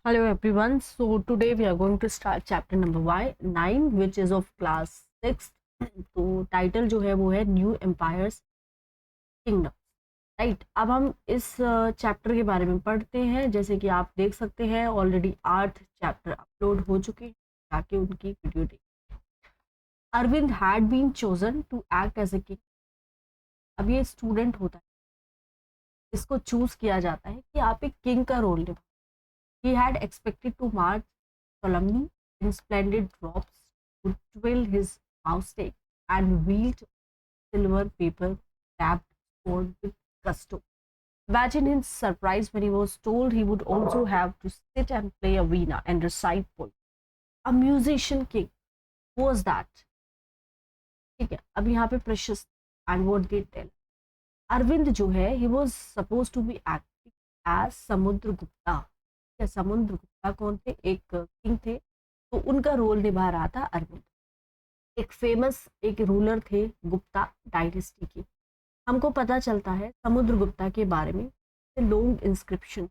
Hello everyone. So today we are going to start chapter number 9 which is of class 6. तो title जो है वो है new empires kingdom, right. अब हम इस चैप्टर के बारे में पढ़ते हैं। जैसे कि आप देख सकते हैं ऑलरेडी 8 चैप्टर अपलोड हो चुके हैं, ताकि उनकी वीडियो देखें। Arvind had been chosen to act as a king. अब ये स्टूडेंट होता है, इसको चूज किया जाता है कि आप एक किंग का role निभाओ। He had expected to march solemnly in splendid robes, to twill his moustache, and wield silver paper wrapped sword with gusto. Imagine his surprise when he was told he would also have to sit and play a veena and recite poetry. A musician king. Who was that? ठीक है, अब यहाँ पे precious and what they tell. Arvind जो है, he was supposed to be acting as समुद्र गुप्ता। समुद्र गुप्ता कौन थे? एक किंग थे, तो उनका रोल निभा रहा था अरविंद। एक फेमस एक रूलर थे गुप्ता डायनेस्टी की। हमको पता चलता है समुद्र गुप्ता के बारे में लॉन्ग इंस्क्रिप्शन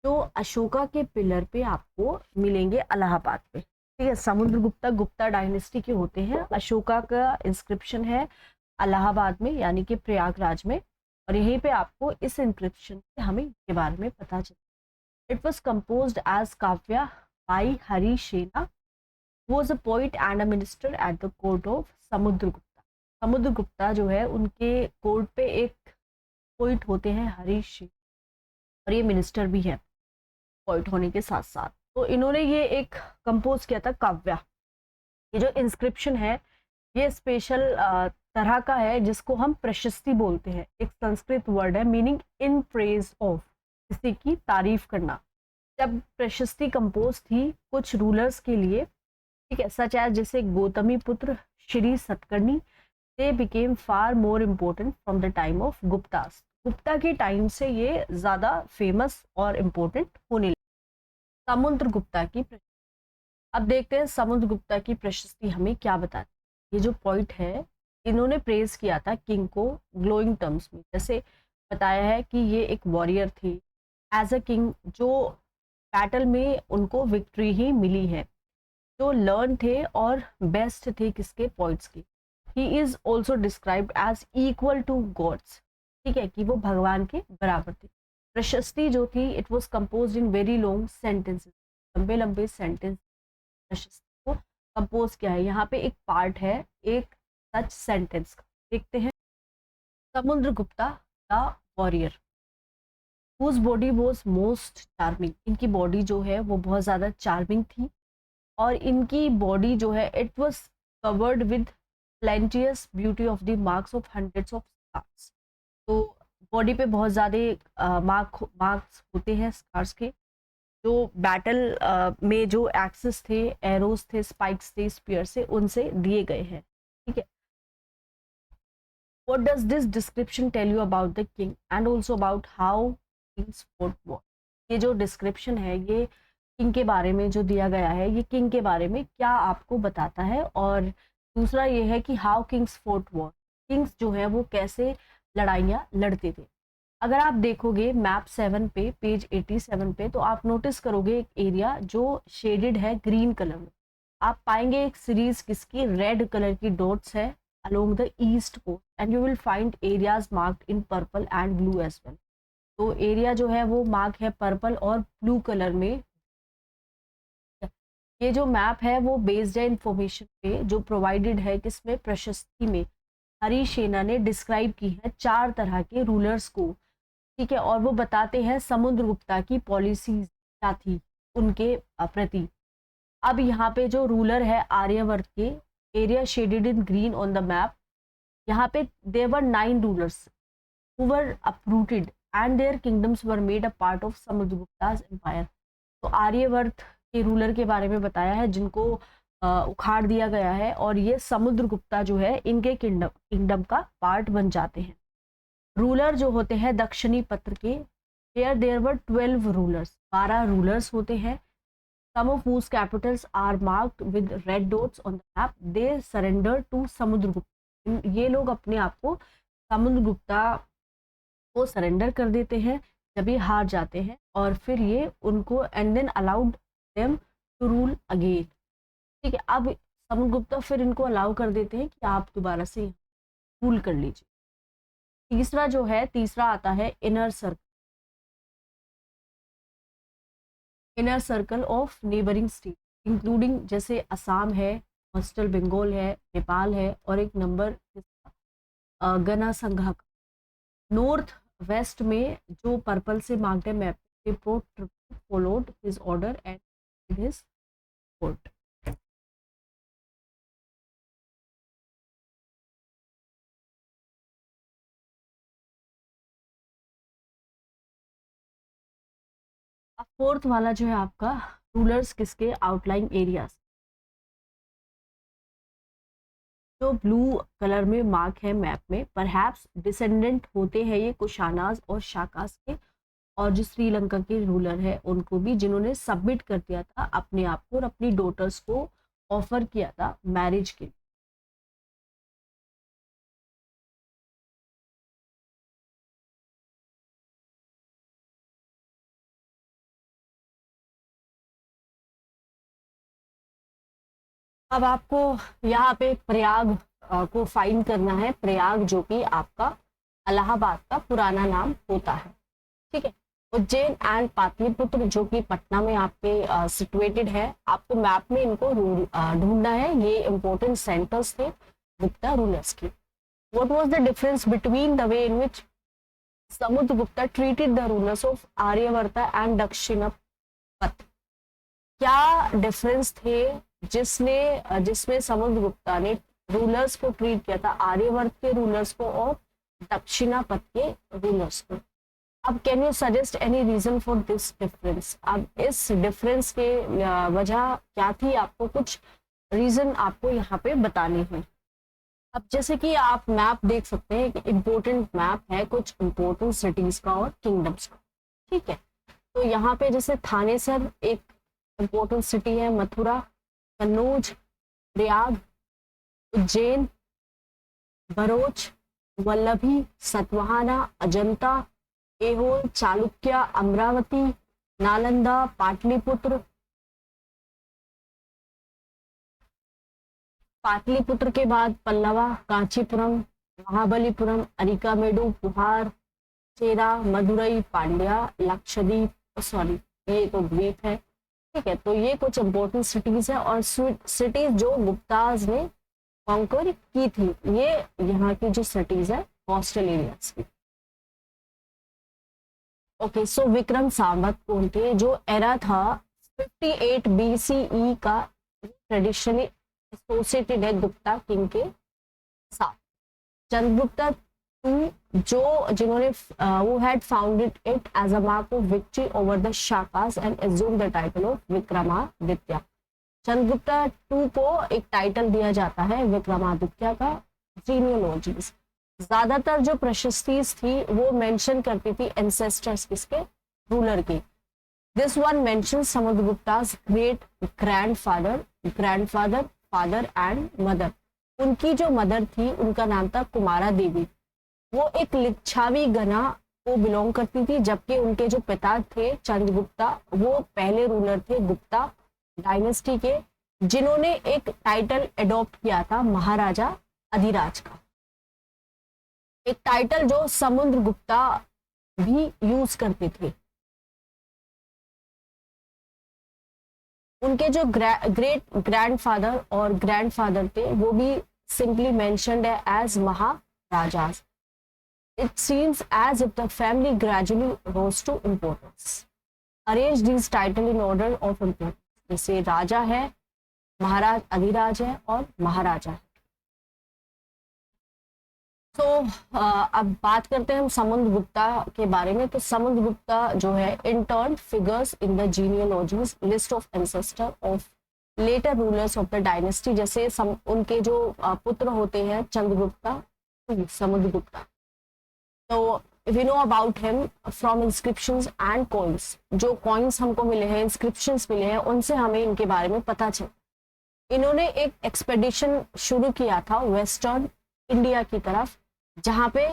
जो अशोका के पिलर पे आपको मिलेंगे इलाहाबाद पे। ठीक है, समुद्र गुप्ता गुप्ता डायनेस्टी के होते हैं। अशोका का इंस्क्रिप्शन है इलाहाबाद में, यानी कि प्रयागराज में, और यहीं पे आपको इस इंस्क्रिप्शन से हमें इसके बारे में पता चलता है। It was composed as Kavya by Hari Shena, who was a poet and a minister at the court of Samudra-Gupta. Samudragupta जो है उनके कोर्ट पे एक पोइट होते हैं हरी शेना, और ये मिनिस्टर भी है पोइट होने के साथ साथ। तो इन्होंने ये एक कंपोज किया था काव्या। ये जो इंस्क्रिप्शन है ये स्पेशल तरह का है जिसको हम प्रशस्ति बोलते हैं। एक संस्कृत वर्ड है मीनिंग इन प्रेज ऑफ, किसी की तारीफ करना। जब प्रशस्ति कंपोज थी कुछ रूलर्स के लिए, ठीक है, सच एज जैसे गौतमी पुत्र Shri Satakarni, they became far more important from the time of Guptas. Gupta के टाइम से ये ज्यादा फेमस और इम्पोर्टेंट होने लगे। समुद्र गुप्ता की अब देखते हैं समुद्र गुप्ता की प्रशस्ति हमें क्या बताती है। ये जो पॉइंट है इन्होंने प्रेज किया था किंग को ग्लोइंग टर्म्स में। जैसे बताया है कि ये एक वॉरियर थी एज अ किंग, जो बैटल में उनको विक्ट्री ही मिली है, जो लर्न थे और बेस्ट थे किसके पॉइंट्स के। He is also described as equal to gods, ठीक है, कि वो भगवान के बराबर थे। प्रशस्ति जो थी it was compose in very long sentences, लंबे लंबे सेंटेंस प्रशस्ति को कंपोज किया है। यहाँ पे एक पार्ट है एक सच सेंटेंस का, देखते हैं। समुद्र Gupta the warrior whose body was most charming, इनकी बॉडी जो है वो बहुत ज़्यादा चार्मिंग थी, और इनकी बॉडी जो है it was covered with plenteous beauty of the marks of hundreds of scars. तो बॉडी पे बहुत ज़्यादा मार्क्स होते हैं स्कार्स के, जो बैटल में जो एक्सेस थे, एरोज थे, स्पाइक्स थे, स्पीयर से, उनसे दिए गए हैं। ठीक है, what does this description tell you about the king and also about how king's fort was? ये जो डिस्क्रिप्शन है ये किंग के बारे में जो दिया गया है, ये किंग के बारे में क्या आपको बताता है। और दूसरा ये है कि how Kings fort war, Kings जो है वो कैसे लड़ाइयाँ लड़ते थे। अगर आप देखोगे मैप 7 पे पेज 87 पे, तो आप नोटिस करोगे एक एरिया जो शेडेड है ग्रीन कलर में। आप पाएंगे एक सीरीज किसकी रेड कलर की डॉट्स है along the east coast, and you will find areas marked in purple and blue as well. तो एरिया जो है वो मार्क है पर्पल और ब्लू कलर में। ये जो मैप है वो बेस्ड है इंफॉर्मेशन पे जो प्रोवाइडेड है किसमें, प्रशस्ति में। हरी शेना ने डिस्क्राइब की है 4 तरह के रूलर्स को, ठीक है, और वो बताते हैं समुद्रगुप्ता की पॉलिसीज क्या थी उनके प्रति। अब यहाँ पे जो रूलर है आर्यवर्त के, area shaded in green on the map, यहाँ पे there were 9 rulers who were uprooted and their kingdoms were made a part of Samudragupta's empire. तो आर्यवर्त के रूलर के बारे में बताया है जिनको उखाड़ दिया गया है, और ये समुद्रगुप्ता जो है इनके किंगडम का पार्ट बन जाते हैं। रूलर जो होते हैं दक्षिणी पत्र के, देयर वर 12 रूलर्स, 12 रूलर्स होते हैं। Some of whose capitals are marked with red dots on the map. They surrender to Samudragupta. ये लोग अपने आप को समुद्रगुप्ता को सरेंडर कर देते हैं जब ये हार जाते हैं, और फिर ये उनको and then allowed them to rule again. ठीक है, अब समुद्रगुप्ता फिर इनको अलाउ कर देते हैं कि आप दोबारा से रूल कर लीजिए। तीसरा आता है inner circle, inner circle of neighbouring state, including जैसे असम है, वेस्टर्न बंगाल है, नेपाल है, और एक नंबर गना संघा का। नॉर्थ वेस्ट में जो पर्पल से मार्क्ड है map, followed his order and his court. Fourth वाला जो है आपका रूलर्स किसके, आउटलाइन एरियाज, जो ब्लू कलर में मार्क है मैप में, परहैप्स डिसेंडेंट होते हैं ये कुशानाज और शाकास के, और जो श्रीलंका के रूलर है उनको भी, जिन्होंने सबमिट कर दिया था अपने आप को और अपनी डॉटर्स को ऑफर किया था मैरिज के लिए। अब आपको यहाँ पे प्रयाग को फाइंड करना है, प्रयाग जो कि आपका इलाहाबाद का पुराना नाम होता है। ठीक है, उज्जैन एंड पाटलिपुत्र जो कि पटना में आपके सिचुएटेड है, आपको मैप में इनको ढूंढना है। ये इंपॉर्टेंट सेंटर्स थे गुप्ता रूलर्स के। What was the difference between the way in which Samudragupta treated the rulers of Aryavarta and Dakshinapatha? क्या डिफरेंस थे जिसमें समुद्रगुप्ता ने रूलर्स को ट्रीट किया था, आर्यवर्त के रूलर्स को और दक्षिणापथ के रूलर्स को? अब can you suggest any reason for this difference? अब इस डिफरेंस के वजह क्या थी, आपको कुछ रीजन आपको यहाँ पे बताने हैं। अब जैसे कि आप मैप देख सकते हैं कि इम्पोर्टेंट मैप है कुछ इम्पोर्टेंट सिटीज का और किंगडम्स का। ठीक है, तो यहाँ पे जैसे थानेसर एक इम्पोर्टेंट सिटी है, मथुरा, कन्नौज, प्रयाग, उज्जैन, भरूच, वल्लभी, सतवाहना, अजंता, ऐहोल, चालुक्य, अमरावती, नालंदा, पाटलिपुत्र। पाटलिपुत्र के बाद पल्लवा, कांचीपुरम, महाबलीपुरम, अरिकामेडु, पुहार, चेरा, मदुरई, पांड्या, लक्षद्वीप, सॉरी ये तो द्वीप है। ठीक है, तो ये कुछ इंपॉर्टेंट सिटीज है और सिटीज जो गुप्ताज ने कॉन्कर की थी, ये यहाँ की जो सिटीज है कोस्टल एरियाज की। ओके, सो विक्रम संवत कौन थे? जो एरा था 58 BCE का, ट्रेडिशनली एसोसिएटेड है गुप्ता किंग के साथ। चंद्रगुप्ता जिन्होंने वो had founded it as a mark of victory over the Shakas and assume the title of Vikramaditya. Chandragupta को एक टाइटल दिया जाता है विक्रमादित्य का। जीनियोलॉजीज, ज्यादातर जो प्रशस्तिस थी वो मेंशन करती थी एंसेस्टर्स किसके, रूलर के। This one mention Samudragupta's great grandfather, father and mother. उनकी जो मदर थी उनका नाम था कुमारा देवी, वो एक लिच्छावी गना को बिलोंग करती थी, जबकि उनके जो पिता थे चंद्रगुप्ता वो पहले रूलर थे गुप्ता डायनेस्टी के, जिन्होंने एक टाइटल अडॉप्ट किया था महाराजा अधिराज का, एक टाइटल जो समुद्रगुप्ता भी यूज करते थे। उनके जो ग्रेट ग्रैंडफादर और ग्रैंडफादर थे वो भी सिंपली मेंशन्ड है as महाराजास। It seems as if the family gradually rose to importance. Arrange these title in order of importance. जैसे राजा है, महाराज अधिराज है और महाराजा है। तो अब बात करते हैं हम समुद्रगुप्ता के बारे में। तो समुद्रगुप्ता जो है in turn figures in the genealogies list of ancestor of later rulers of the dynasty. जैसे उनके जो पुत्र होते हैं चंद्रगुप्ता, समुद्रगुप्ता। तो we know about him from inscriptions and coins. जो कॉइन्स हमको मिले हैं, इंस्क्रिप्शंस मिले हैं, उनसे हमें इनके बारे में पता चला। इन्होंने एक एक्सपेडिशन शुरू किया था वेस्टर्न इंडिया की तरफ, जहां पे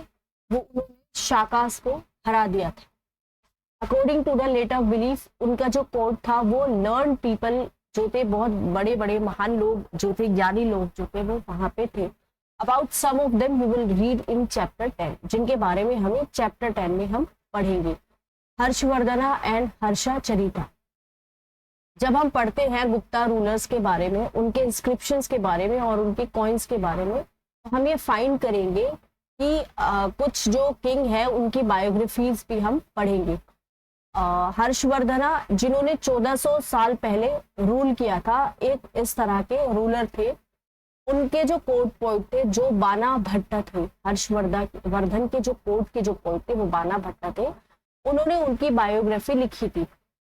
वो शाकास को हरा दिया था। According to the later belief, उनका जो कोड था वो लर्न पीपल जो थे, बहुत बड़े बड़े महान लोग जो थे, ज्ञानी लोग जो थे वो वहां पे थे। About some of them we will read in chapter 10, जिनके बारे में हमें चैप्टर 10 में हम पढ़ेंगे। हर्षवर्धना एंड हर्षा चरिता। जब हम पढ़ते हैं गुप्ता रूलर्स के बारे में, उनके इंस्क्रिप्शंस के बारे में और उनके कॉइन्स के बारे में, तो हम ये फाइंड करेंगे कि कुछ जो किंग है उनकी बायोग्राफीज भी हम पढ़ेंगे। हर्षवर्धना जिन्होंने 1400 साल पहले रूल किया था, एक इस तरह के रूलर थे। उनके जो कोर्ट पोइट थे जो बाना भट्टा थे, हर्षवर्धन के जो कोर्ट के जो पोइट थे वो बाना भट्टा थे, उन्होंने उनकी बायोग्राफी लिखी थी,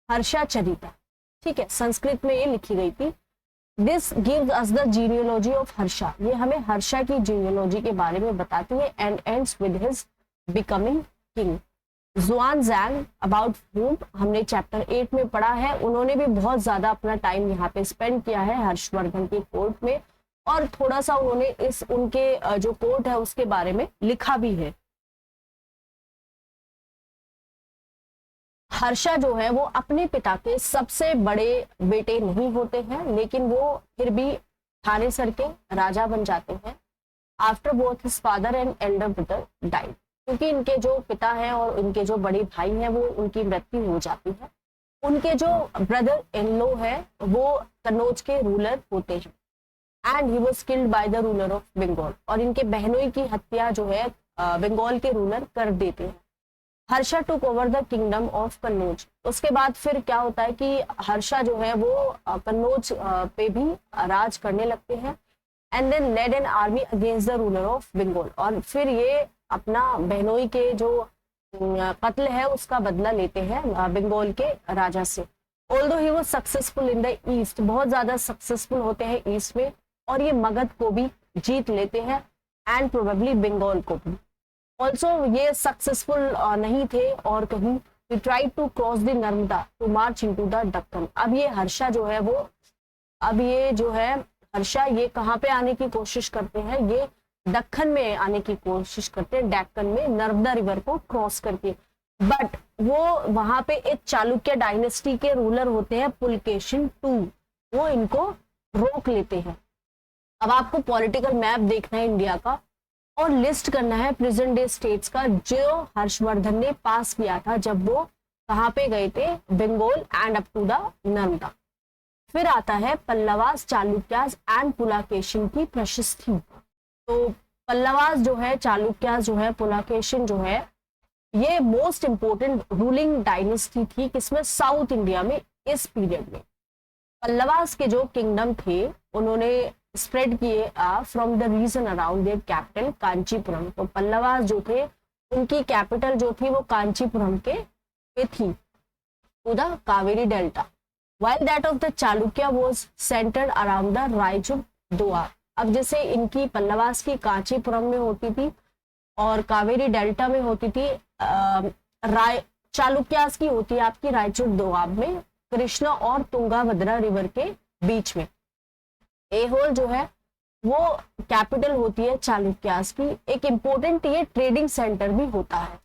हर्षा चरिता। ठीक है, संस्कृत में ये लिखी गई थी। This gives us the genealogy of Harsha, ये हमें हर्षा की जीनियोलॉजी के बारे में बताती है। And ends with his becoming king. Xuanzang, about whom हमने चैप्टर 8 में पढ़ा है, उन्होंने भी बहुत ज्यादा अपना टाइम यहाँ पे स्पेंड किया है हर्षवर्धन के कोर्ट में, और थोड़ा सा उन्होंने इस उनके जो कोर्ट है उसके बारे में लिखा भी है। हर्षा जो है वो अपने पिता के सबसे बड़े बेटे नहीं होते हैं, लेकिन वो फिर भी थानेसर के राजा बन जाते हैं। After both his father and Elder brother died, क्योंकि इनके जो पिता हैं और इनके जो बड़े भाई हैं वो उनकी मृत्यु हो जाती है। उनके जो ब्रदर इन लॉ है वो कन्नौज के रूलर होते हैं। And he was killed by the ruler of Bengal, और इनके बहनोई की हत्या जो है बंगाल के रूलर कर देते हैं। Harsha took over the kingdom of Kannauj. उसके बाद फिर क्या होता है कि हर्षा जो है वो कन्नौज पे भी राज करने लगते हैं। And then led an army against the ruler of Bengal, और फिर ये अपना बहनोई के जो कत्ल है उसका बदला लेते हैं बंगाल के राजा से। Although he was successful in the east, बहुत ज्यादा सक्सेसफुल होते हैं ईस्ट में, और ये मगध को भी जीत लेते हैं एंड प्रोबेबली बंगाल को भी। ऑल्सो ये सक्सेसफुल नहीं थे, और कहीं we try to cross the Narmada to march into the Deccan. अब ये हर्षा जो है वो, अब ये जो है हर्षा, ये कहाँ पे आने की कोशिश करते हैं, ये दक्कन में आने की कोशिश करते हैं, डेक्कन में नर्मदा रिवर को क्रॉस करके। बट वो वहां पे एक चालुक्य डायनेस्टी के रूलर होते हैं पुलकेशिन II, वो इनको रोक लेते हैं। अब आपको पॉलिटिकल मैप देखना है इंडिया का और लिस्ट करना है प्रेजेंट डे स्टेट्स का जो हर्षवर्धन ने पास किया था जब वो कहाँ पे गए थे, Bengal and up to the Narmada. फिर आता है पल्लवास, चालुक्यास एंड पुलाकेशिन की प्रशस्ति। तो पल्लवास जो है, चालुक्यास जो है, पुलाकेशिन जो है, ये मोस्ट इंपोर्टेंट रूलिंग डायनेस्टी थी किसमें, साउथ इंडिया में इस पीरियड में। पल्लवास के जो किंगडम थे उन्होंने स्प्रेड किए from the region around their capital Kanchipuram. तो पल्लवास जो थे उनकी कैपिटल जो थी वो कांचीपुरम के पे थी, to the Kaveri delta, while that of the Chalukya was centered around the Raichur Doab. अब जैसे इनकी पल्लवास की कांचीपुरम में होती थी और कावेरी डेल्टा में होती थी, चालुक्यास की होती है आपकी रायचूर दोआब में, कृष्णा और तुंगाभद्रा रिवर के बीच में। एहोल जो है वो कैपिटल होती है चालुक्यास की। एक इम्पोर्टेंट ये ट्रेडिंग सेंटर भी होता है,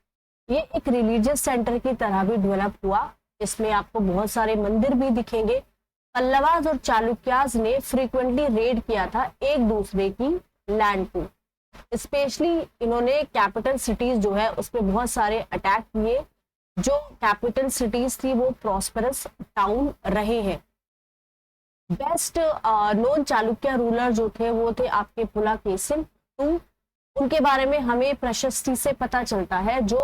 ये एक रिलीजियस सेंटर की तरह भी डेवलप हुआ, इसमें आपको बहुत सारे मंदिर भी दिखेंगे। पल्लवास और चालुक्यास ने फ्रीक्वेंटली रेड किया था एक दूसरे की लैंड को, स्पेशली इन्होंने कैपिटल सिटीज जो है उस पर बहुत सारे अटैक किए। जो कैपिटल सिटीज थी वो प्रॉस्परस टाउन रहे हैं। बेस्ट नोन चालुक्य रूलर जो थे वो थे आपके पुलाकेशिन II। उनके बारे में हमें प्रशस्ति से पता चलता है, जो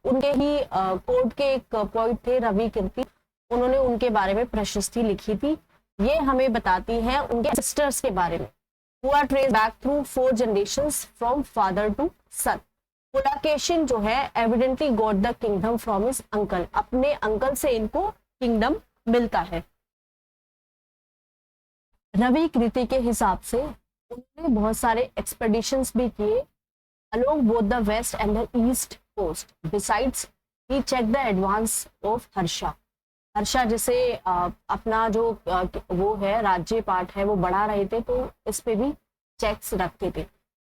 उनके ही कोर्ट के एक पोइट थे रवि कीर्ति, उन्होंने उनके बारे में प्रशस्ति लिखी थी। ये हमें बताती है उनके सिस्टर्स के बारे में, who are traced back through 4 generations from father to son। पुलाकेशिन जो है evidently got the kingdom from his uncle, अपने अंकल से इनको किंगडम मिलता है। रवि कीर्ति के हिसाब से उन्होंने बहुत सारे एक्सपेडिशंस भी किए along both the west and the east coast. Besides he check the advance of Harsha. Harsha जैसे अपना जो वो है राज्य पाठ है वो बढ़ा रहे थे, तो इस पे भी चेक्स रखते थे।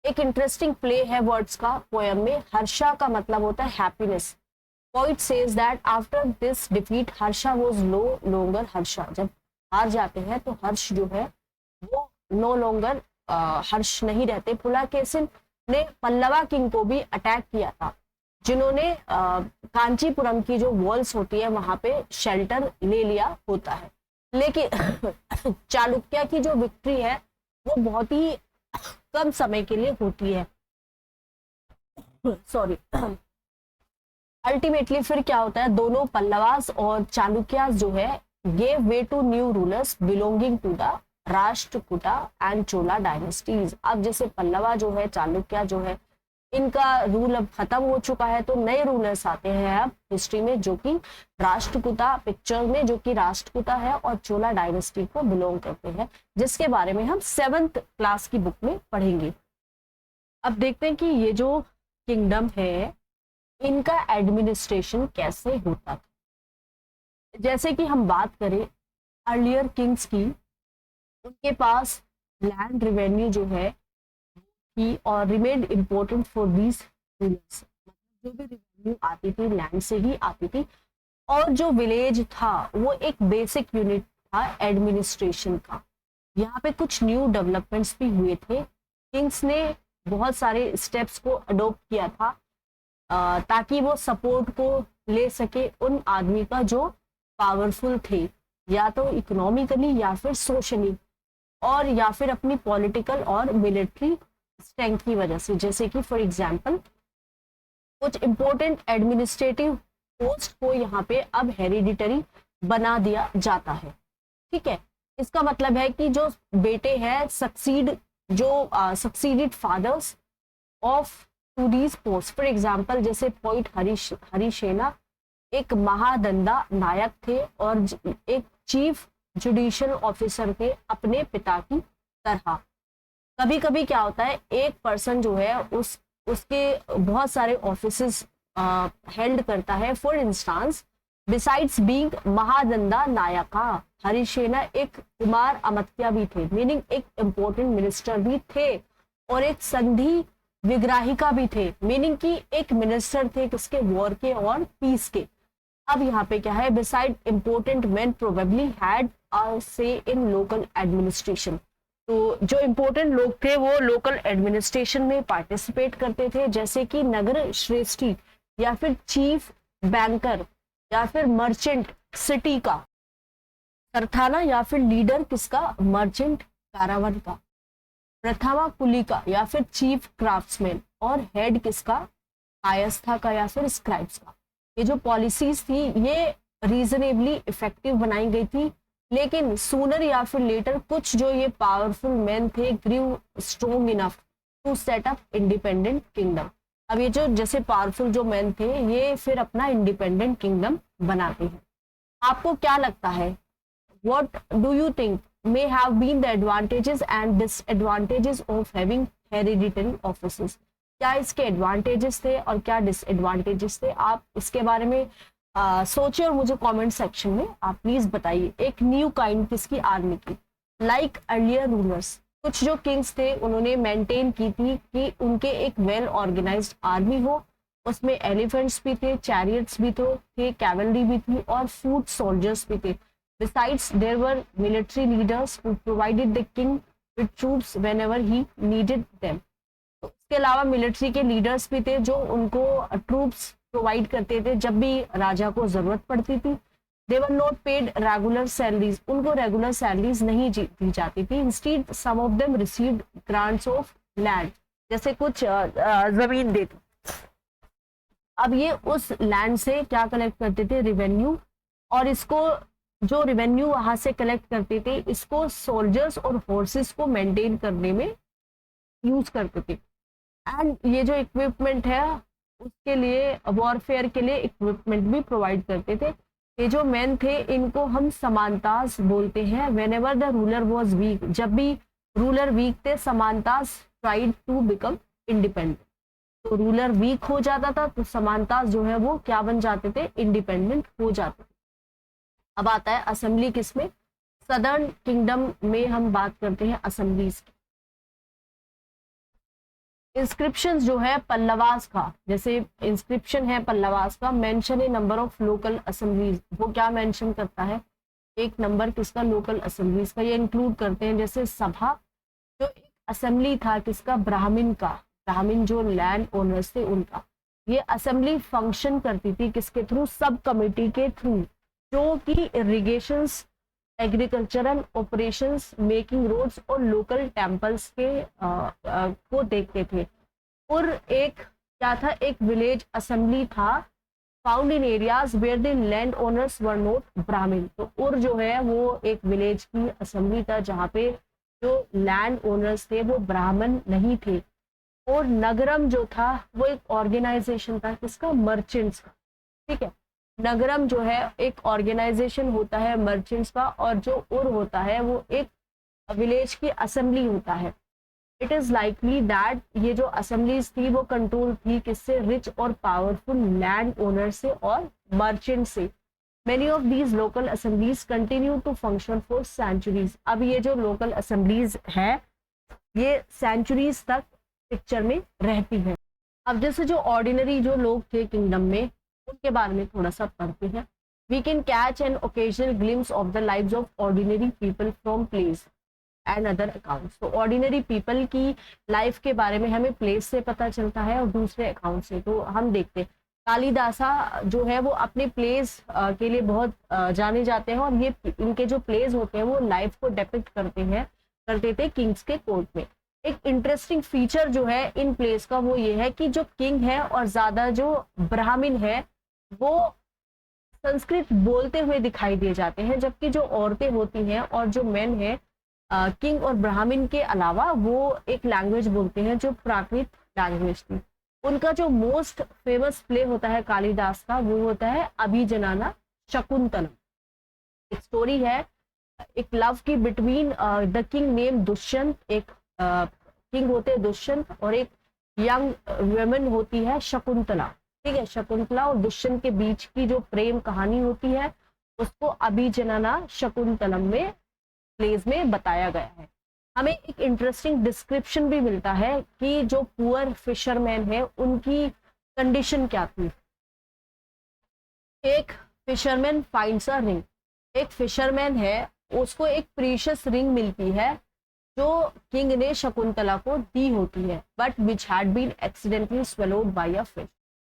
एक इंटरेस्टिंग प्ले है वर्ड्स का पोएम में, हर्षा का मतलब होता है happiness, Poet says that after this defeat, Harsha was no longer Harsha. जब हार जाते हैं तो हर्ष जो है वो no longer हर्ष नहीं रहते। पुलकेशिन ने पल्लवा किंग को भी अटैक किया था, जिन्होंने कांचीपुरम की जो वॉल्स होती है वहां पे शेल्टर ले लिया होता है। लेकिन चालुक्य की जो विक्ट्री है वो बहुत ही कम समय के लिए होती है। सॉरी। अल्टीमेटली फिर क्या होता है, दोनों पल्लवास और चालुक्यास जो है gave way to new rulers belonging to the Rashtrakuta and Chola dynasties. अब जैसे पल्लवा जो है, चालुक्य जो है, इनका रूल अब खत्म हो चुका है, तो नए रूलर्स आते हैं अब हिस्ट्री में जो कि राष्ट्रकूटा पिक्चर में जो कि राष्ट्रकूटा है और चोला डायनेस्टी को बिलोंग करते हैं, जिसके बारे में हम 7th क्लास की बुक में पढ़ेंगे। अब देखते हैं कि ये जो किंगडम है इनका एडमिनिस्ट्रेशन कैसे होता था। जैसे कि हम बात करें अर्लियर किंग्स की, उनके पास लैंड रेवेन्यू जो है की और remained important for these rulers. जो भी रेवेन्यू आती थी लैंड से ही आती थी, और जो विलेज था वो एक बेसिक यूनिट था एडमिनिस्ट्रेशन का। यहाँ पे कुछ न्यू डेवलपमेंट्स भी हुए थे। किंग्स ने बहुत सारे स्टेप्स को अडॉप्ट किया था ताकि वो सपोर्ट को ले सके उन आदमी का जो पावरफुल थे, या तो इकोनॉमिकली या फिर सोशली, और या फिर अपनी पॉलिटिकल और मिलिट्री स्ट्रेंथ की वजह से। जैसे कि फॉर एग्जांपल कुछ इंपॉर्टेंट एडमिनिस्ट्रेटिव पोस्ट को यहाँ पे अब हेरिडिटरी बना दिया जाता है। ठीक है, इसका मतलब है कि जो बेटे हैं succeeded fathers of to these post. For example जैसे पॉइंट हरिसेना एक महादंडा नायक थे और एक चीफ जुडिशियल ऑफिसर थे अपने पिता की तरह। कभी कभी क्या होता है, एक पर्सन जो है उसके बहुत सारे ऑफिसेस हेल्ड करता है। For instance besides being Mahadandanayaka, Harisena एक कुमार अमात्य भी थे, मीनिंग एक इम्पोर्टेंट मिनिस्टर भी थे, और एक संधि विग्राहिका भी थे, मीनिंग कि एक मिनिस्टर थे किसके, वॉर के और पीस के। अब यहाँ पे क्या है, beside important man probably had a से इन लोकल एडमिनिस्ट्रेशन। तो जो इम्पोर्टेंट लोग थे वो लोकल एडमिनिस्ट्रेशन में पार्टिसिपेट करते थे, जैसे कि नगर श्रेष्ठी या फिर चीफ बैंकर या फिर मर्चेंट सिटी का, सरथाना या फिर लीडर किसका, मर्चेंट कारावन का, प्रथमा कुली का या फिर चीफ क्राफ्ट्समैन, और हेड किसका, कायस्था का या फिर स्क्राइब्स का। ये जो पॉलिसीज थी ये रीजनेबली इफेक्टिव बनाई गई थी, लेकिन सूनर या फिर लेटर कुछ जो ये पावरफुल मैन थे grew strong enough to set up independent kingdom. अब ये जो जैसे पावरफुल जो मैन थे ये फिर अपना इंडिपेंडेंट किंगडम बनाते हैं। आपको क्या लगता है, what do you think may have been the advantages and disadvantages of having hereditary offices? क्या इसके एडवांटेजेस थे और क्या डिसएडवांटेजेस थे, आप इसके बारे में सोचिए और मुझे कमेंट सेक्शन में आप प्लीज बताइए। एक न्यू काइंड किसकी, आर्मी की। लाइक अर्लियर रूलर्स, कुछ जो किंग्स थे उन्होंने मेंटेन की थी कि उनके एक वेल ऑर्गेनाइज्ड आर्मी हो, उसमें एलिफेंट्स भी थे, चैरियट्स भी थे, कैवलरी भी थी और फूट सोल्जर्स भी थे। Besides, there were military leaders who provided the king with troops whenever he needed them. तो इसके अलावा मिलिट्री के लीडर्स भी थे जो उनको ट्रूप्स प्रोवाइड करते थे जब भी राजा को जरूरत पड़ती थी। They were not paid regular salaries, उनको रेगुलर सैलरीज नहीं दी जाती थी। Instead, some of them received grants of land, जैसे कुछ जमीन देती। अब ये उस लैंड से क्या कलेक्ट करते थे, रेवेन्यू, और इसको जो रेवेन्यू वहां से कलेक्ट करते थे इसको सोल्जर्स और फोर्सेस को मेंटेन करने में यूज करते थे। एंड ये जो इक्विपमेंट है उसके लिए, वॉरफेयर के लिए इक्विपमेंट भी प्रोवाइड करते थे। ये जो मैन थे इनको हम समानतास बोलते हैं। When ever the ruler was weak, जब भी रूलर वीक थे, समानतास ट्राइड टू बिकम इंडिपेंडेंट। तो रूलर वीक हो जाता था तो समानतास जो है वो क्या बन जाते थे, इंडिपेंडेंट हो जाते थे। अब आता है असेंबली किसमें, सदर्न किंगडम में हम बात करते हैं असेंबलीज की। इंस्क्रिप्शन जो है पल्लवास का, जैसे इंस्क्रिप्शन है पल्लवास का, mention A number of local assemblies, वो क्या मेंशन करता है, एक नंबर किसका, लोकल असेंबलीज का। ये इंक्लूड करते हैं जैसे सभा, जो एक असेंबली था किसका, ब्राह्मण का, ब्राह्मण जो लैंड ओनर्स थे उनका। ये असेंबली फंक्शन करती थी किसके थ्रू, सब कमेटी के थ्रू, जो कि irrigations, agricultural operations, making roads और लोकल टेम्पल्स के को देखते थे। और एक क्या था, एक विलेज असेंबली था, found in areas where the land owners were not Brahmin. तो उर जो है वो एक विलेज की असेंबली था जहाँ पे जो लैंड ओनर्स थे वो ब्राह्मण नहीं थे। और नगरम जो था वो एक ऑर्गेनाइजेशन था किसका, मर्चेंट्स का। ठीक है, नगरम जो है एक ऑर्गेनाइजेशन होता है मर्चेंट्स का, और जो उर होता है वो एक विलेज की असेंबली होता है। इट इज लाइकली दैट ये जो असेंबलीज थी वो कंट्रोल थी किससे, रिच और पावरफुल लैंड ओनर से और मर्चेंट से। Many of these local assemblies continue to function for centuries. अब ये जो लोकल असेंबलीज है ये सेंचुरीज तक पिक्चर में रहती है। अब जैसे जो ऑर्डिनरी जो लोग थे किंगडम में, उनके बारे में थोड़ा सा पढ़ते हैं। We can catch an occasional glimpse of the lives of ordinary people from plays and other accounts. तो ऑर्डिनरी पीपल की लाइफ के बारे में हमें प्लेस से पता चलता है और दूसरे अकाउंट से। तो हम देखते हैं कालिदासा जो है वो अपने प्लेस के लिए बहुत जाने जाते हैं, और ये इनके जो प्लेस होते हैं वो लाइफ को डिपिक्ट करते थे किंग्स के कोर्ट में। एक इंटरेस्टिंग फीचर जो है इन प्लेस का वो ये है कि जो किंग है और ज्यादा जो ब्राह्मण है वो संस्कृत बोलते हुए दिखाई दिए जाते हैं, जबकि जो औरतें होती हैं और जो मेन है किंग और ब्राह्मण के अलावा वो एक लैंग्वेज बोलते हैं जो प्राकृत लैंग्वेज थी। उनका जो मोस्ट फेमस प्ले होता है कालिदास का वो होता है अभिजनाना शकुंतलम। एक स्टोरी है, एक लव की between the king name Dushyant, एक किंग होते हैं दुष्यंत और एक यंग वुमेन होती है शकुंतला। ठीक है, शकुंतला और दुष्यंत के बीच की जो प्रेम कहानी होती है उसको अभिजनना शकुंतलम में प्लेस में बताया गया है। हमें एक इंटरेस्टिंग डिस्क्रिप्शन भी मिलता है कि जो पुअर फिशरमैन है उनकी कंडीशन क्या थी। एक फिशरमैन फाइंड्स अ रिंग, एक फिशरमैन है उसको एक प्रीशियस रिंग मिलती है जो किंग ने शकुंतला को दी होती है, but which had been accidentally swallowed by a fish.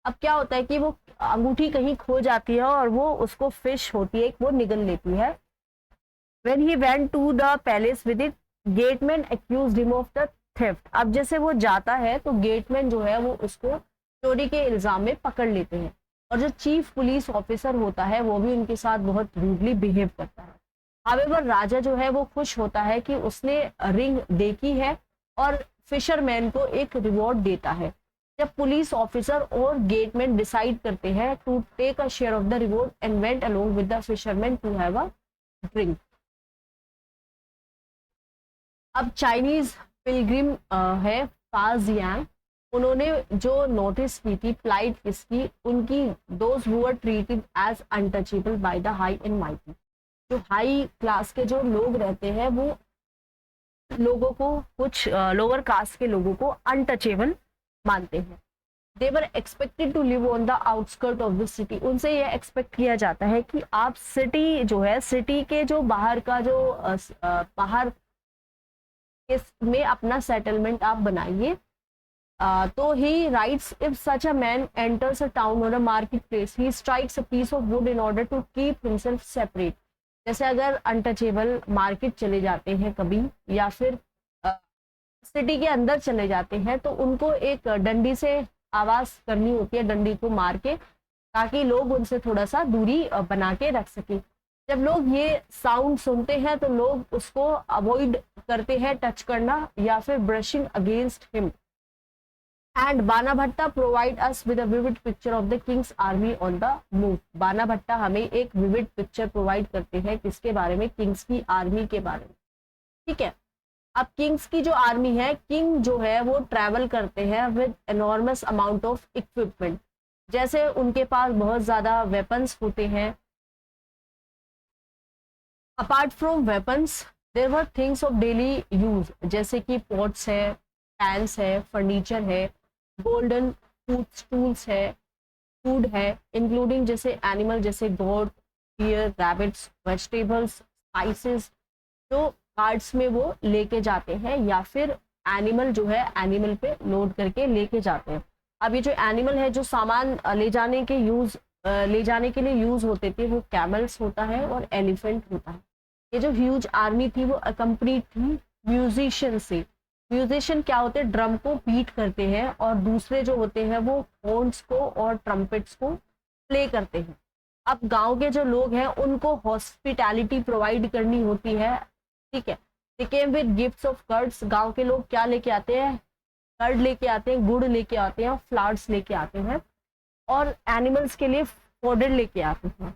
अब क्या होता है कि वो अंगूठी कहीं खो जाती है और वो उसको फिश होती है वो निगल लेती है। When he went to the palace with it, gateman accused him of the theft। अब जैसे वो जाता है तो गेटमैन जो है वो उसको चोरी के इल्जाम में पकड़ लेते हैं, और जो चीफ पुलिस ऑफिसर होता है वो भी उनके साथ बहुत रूडली बिहेव करता है। हावेवर राजा जो है वो खुश होता है कि उसने रिंग देखी है और फिशरमैन को एक रिवॉर्ड देता है। जब पुलिस ऑफिसर और गेटमैन डिसाइड करते हैं to take a share of the reward and went along with the fisherman to have a drink. अब चाइनीज पिलग्रिम है फाजियांग, उन्होंने जो नोटिस की थी प्लाइट किसकी, उनकी, those who were treated as untouchable by the high and mighty. जो high class के जो लोग रहते हैं वो लोगों को, कुछ लोअर कास्ट के लोगों को अनटचेबल मानते हैं। They were expected to live on the outskirt of the city. उनसे यह एक्सपेक्ट किया जाता है कि आप सिटी जो है, सिटी के जो बाहर का जो बाहर में अपना सेटलमेंट आप बनाइए। तो he writes, if such a man enters a town और a market place he strikes a piece of wood in order to keep himself separate. जैसे अगर अनटचेबल मार्केट चले जाते हैं कभी या फिर सिटी के अंदर चले जाते हैं तो उनको एक डंडी से आवाज करनी होती है, डंडी को मार के, ताकि लोग उनसे थोड़ा सा दूरी बना के रख सके। जब लोग ये साउंड सुनते हैं तो लोग उसको अवॉइड करते हैं टच करना या फिर ब्रशिंग अगेंस्ट हिम। एंड बाना भट्टा provide us with a vivid picture of the Kings army on the move. बाना भट्टा हमें एक विविड पिक्चर प्रोवाइड करते हैं किसके बारे में, किंग्स की आर्मी के बारे में। ठीक है, अब किंग्स की जो आर्मी है, किंग जो है वो ट्रैवल करते हैं with enormous amount of equipment. जैसे उनके पास बहुत ज्यादा वेपन्स होते हैं। Apart from weapons there were things of daily use, जैसे कि पॉट्स है, कैंस है, फर्नीचर है, गोल्डन टूल्स है, फूड है, इंक्लूडिंग जैसे एनिमल जैसे goat, deer, rabbits, vegetables, spices, जो कार्ट्स में वो लेके जाते हैं या फिर एनिमल जो है एनिमल पे लोड करके लेके जाते हैं। अब ये जो एनिमल है जो सामान ले जाने के लिए यूज होते थे वो कैमल्स होता है और एलिफेंट होता है। ये जो ह्यूज आर्मी थी वो अकम्पनीड थी म्यूजिशियन से। म्यूजिशियन क्या होते हैं, ड्रम को बीट करते हैं और दूसरे जो होते हैं वो हॉर्न्स को और ट्रम्पेट्स को प्ले करते हैं। अब गांव के जो लोग हैं उनको हॉस्पिटैलिटी प्रोवाइड करनी होती है, ठीक है। They came with gifts of curds, गांव के लोग क्या लेके आते हैं, कर्ड लेके आते हैं, गुड़ लेके आते हैं, फ्लावर्स लेके आते हैं और एनिमल्स के लिए फोडर लेके आते हैं।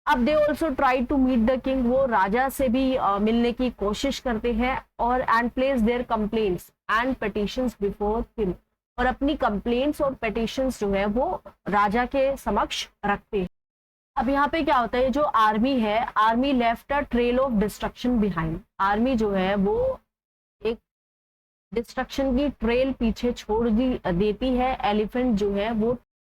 अब they also try to meet the king, वो राजा से भी मिलने की कोशिश करते हैं और and place their complaints and petitions before him, और अपनी कंप्लेंट्स और पेटिशंस जो है वो राजा के समक्ष रखते हैं। अब यहाँ पे क्या होता है, जो आर्मी है, army left a trail of destruction behind, army जो है वो एक डिस्ट्रक्शन की ट्रेल पीछे छोड़ देती है। एलिफेंट जो है वो